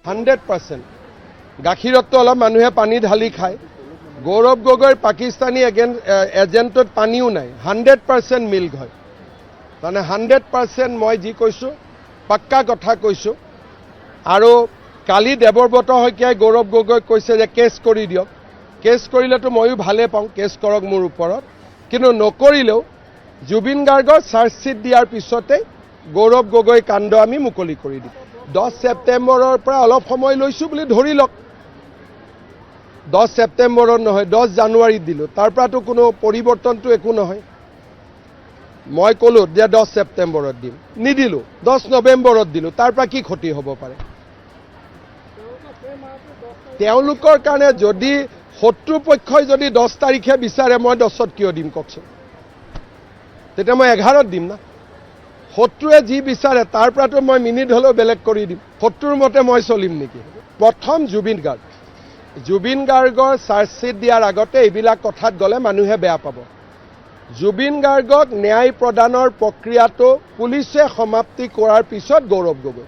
100%। গাখীৰততো অলপ মানুহে পানী ঢালি খায়। গৌৰৱ গগৈৰ পাকিস্তানী এজেণ্টত পানীও নাই, 100% মিল্ক হয়। মানে 100% মই যি কৈছোঁ পাক্কা কথা কৈছোঁ। আৰু কালি দেৱব্ৰত শইকীয়াই গৌৰৱ গগৈক কৈছে যে কেছ কৰি দিয়ক। কেছ কৰিলেতো ময়ো ভালে পাওঁ, কেছ কৰক মোৰ ওপৰত, কিন্তু নকৰিলেও জুবিন গাৰ্গৰ চাৰ্জশ্বিট দিয়াৰ পিছতে গৌৰৱ গগৈ কাণ্ড আমি মুকলি কৰি দিম। 10 ছেপ্টেম্বৰৰ পৰা অলপ সময় লৈছোঁ বুলি ধৰি লওক। 10 ছেপ্টেম্বৰত নহয়, 10 জানুৱাৰীত দিলোঁ। তাৰ পৰাতো কোনো পৰিৱৰ্তনটো একো নহয়। মই ক'লোঁ যে 10 ছেপ্টেম্বৰত দিম, নিদিলোঁ। 10 নৱেম্বৰত দিলোঁ। তাৰ পৰা কি ক্ষতি হ'ব পাৰে? তেওঁলোকৰ কাৰণে যদি শত্ৰুপক্ষই যদি 10 তাৰিখে বিচাৰে, মই 10ত কিয় দিম কওকচোন? তেতিয়া মই 11ত দিম না। শত্ৰুৱে যি বিচাৰে তাৰ পৰাতো মই মিনিট হ'লেও বেলেগ কৰি দিম। শত্ৰুৰ মতে মই চলিম নেকি? প্ৰথম জুবিন গাৰ্গ। জুবিন গাৰ্গৰ চাৰ্জশ্বিট দিয়াৰ আগতে এইবিলাক কথাত গ'লে মানুহে বেয়া পাব। জুবিন গাৰ্গক ন্যায় প্ৰদানৰ প্ৰক্ৰিয়াটো পুলিচে সমাপ্তি কৰাৰ পিছত গৌৰৱ গগৈ।